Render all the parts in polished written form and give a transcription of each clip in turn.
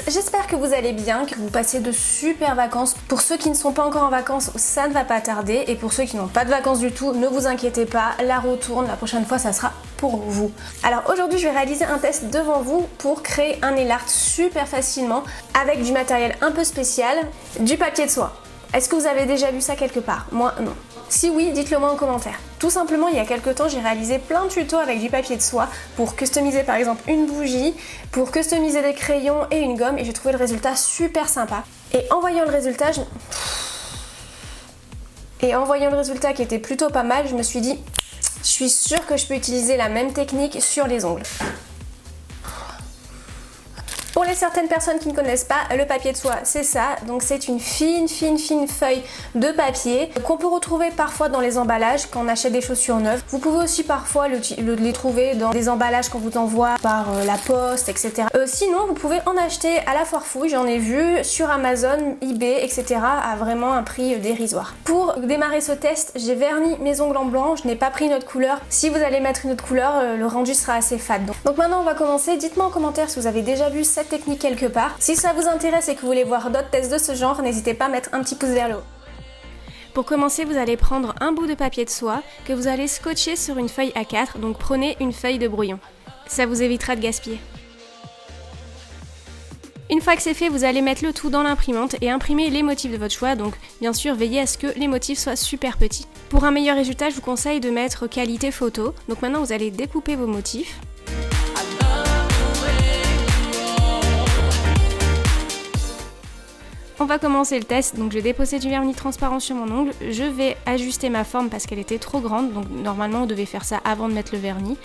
J'espère que vous allez bien, que vous passez de super vacances. Pour ceux qui ne sont pas encore en vacances, ça ne va pas tarder. Et pour ceux qui n'ont pas de vacances du tout, ne vous inquiétez pas, la roue tourne, la prochaine fois ça sera pour vous. Alors aujourd'hui je vais réaliser un test devant vous pour créer un nail art super facilement avec du matériel un peu spécial, du papier de soie. Est-ce que vous avez déjà vu ça quelque part? Moi non. Si oui, dites-le moi en commentaire. Tout simplement, il y a quelques temps, j'ai réalisé plein de tutos avec du papier de soie pour customiser par exemple une bougie, pour customiser des crayons et une gomme, et j'ai trouvé le résultat super sympa. Et en voyant le résultat, qui était plutôt pas mal, je me suis dit, je suis sûre que je peux utiliser la même technique sur les ongles. Pour les certaines personnes qui ne connaissent pas, le papier de soie c'est ça, donc c'est une fine feuille de papier qu'on peut retrouver parfois dans les emballages quand on achète des chaussures neuves. Vous pouvez aussi parfois les trouver dans des emballages qu'on vous envoie par la poste, etc. Sinon vous pouvez en acheter à la foire fouille, j'en ai vu sur Amazon, eBay, etc. à vraiment un prix dérisoire. Pour démarrer ce test, j'ai verni mes ongles en blanc, je n'ai pas pris une autre couleur. Si vous allez mettre une autre couleur, le rendu sera assez fade. Donc maintenant on va commencer, dites-moi en commentaire si vous avez déjà vu cette technique quelque part. Si ça vous intéresse et que vous voulez voir d'autres tests de ce genre, n'hésitez pas à mettre un petit pouce vers le haut. Pour commencer, vous allez prendre un bout de papier de soie que vous allez scotcher sur une feuille A4, donc prenez une feuille de brouillon. Ça vous évitera de gaspiller. Une fois que c'est fait, vous allez mettre le tout dans l'imprimante et imprimer les motifs de votre choix, donc bien sûr veillez à ce que les motifs soient super petits. Pour un meilleur résultat, je vous conseille de mettre qualité photo. Donc maintenant vous allez découper vos motifs. On va commencer le test, donc je vais déposer du vernis transparent sur mon ongle, je vais ajuster ma forme parce qu'elle était trop grande, donc normalement on devait faire ça avant de mettre le vernis.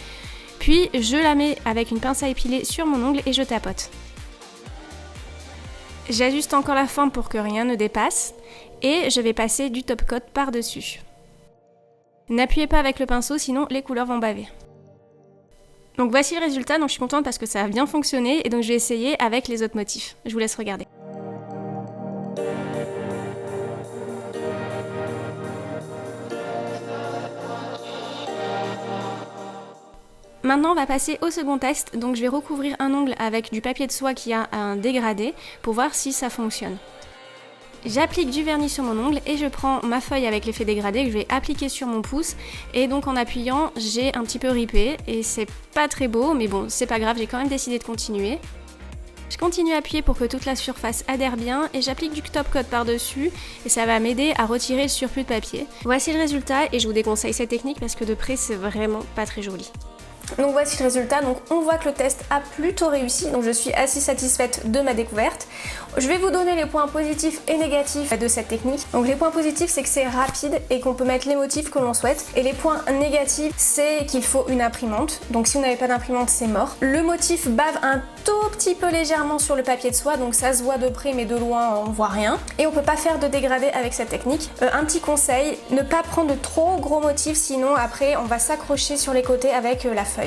Puis je la mets avec une pince à épiler sur mon ongle et je tapote. J'ajuste encore la forme pour que rien ne dépasse et je vais passer du top coat par-dessus. N'appuyez pas avec le pinceau sinon les couleurs vont baver. Donc voici le résultat, donc je suis contente parce que ça a bien fonctionné et donc je vais essayer avec les autres motifs. Je vous laisse regarder. Maintenant on va passer au second test, donc je vais recouvrir un ongle avec du papier de soie qui a un dégradé pour voir si ça fonctionne. J'applique du vernis sur mon ongle et je prends ma feuille avec l'effet dégradé que je vais appliquer sur mon pouce et donc en appuyant j'ai un petit peu ripé et c'est pas très beau mais bon c'est pas grave, j'ai quand même décidé de continuer. Je continue à appuyer pour que toute la surface adhère bien et j'applique du top coat par-dessus et ça va m'aider à retirer le surplus de papier. Voici le résultat et je vous déconseille cette technique parce que de près c'est vraiment pas très joli. Donc voici le résultat, donc on voit que le test a plutôt réussi, donc je suis assez satisfaite de ma découverte. Je vais vous donner les points positifs et négatifs de cette technique. Donc les points positifs c'est que c'est rapide et qu'on peut mettre les motifs que l'on souhaite. Et les points négatifs c'est qu'il faut une imprimante, donc si vous n'avez pas d'imprimante c'est mort. Le motif bave un tout petit peu légèrement sur le papier de soie, donc ça se voit de près mais de loin on voit rien. Et on peut pas faire de dégradé avec cette technique. Un petit conseil, ne pas prendre de trop gros motifs sinon après on va s'accrocher sur les côtés avec la feuille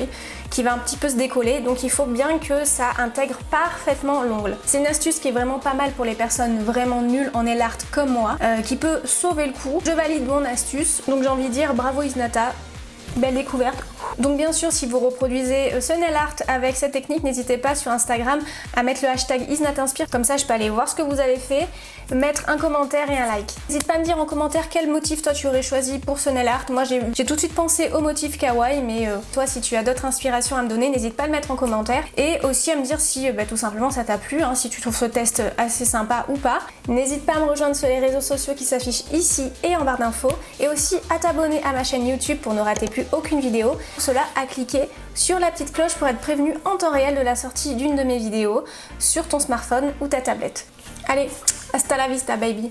qui va un petit peu se décoller, donc il faut bien que ça intègre parfaitement l'ongle. C'est une astuce qui est vraiment pas mal pour les personnes vraiment nulles en nail art comme moi, qui peut sauver le coup. Je valide mon astuce, donc j'ai envie de dire bravo Isnata, belle découverte. Donc bien sûr si vous reproduisez ce nail art avec cette technique, n'hésitez pas sur Instagram à mettre le hashtag IsnataInspire, comme ça je peux aller voir ce que vous avez fait, mettre un commentaire et un like. N'hésite pas à me dire en commentaire quel motif toi tu aurais choisi pour ce nail art. Moi j'ai tout de suite pensé au motif kawaii, mais toi si tu as d'autres inspirations à me donner, n'hésite pas à le mettre en commentaire et aussi à me dire si tout simplement ça t'a plu, hein, si tu trouves ce test assez sympa ou pas. N'hésite pas à me rejoindre sur les réseaux sociaux qui s'affichent ici et en barre d'infos et aussi à t'abonner à ma chaîne YouTube pour ne rater plus aucune vidéo. Pour cela, à cliquer sur la petite cloche pour être prévenu en temps réel de la sortie d'une de mes vidéos sur ton smartphone ou ta tablette. Allez, hasta la vista baby!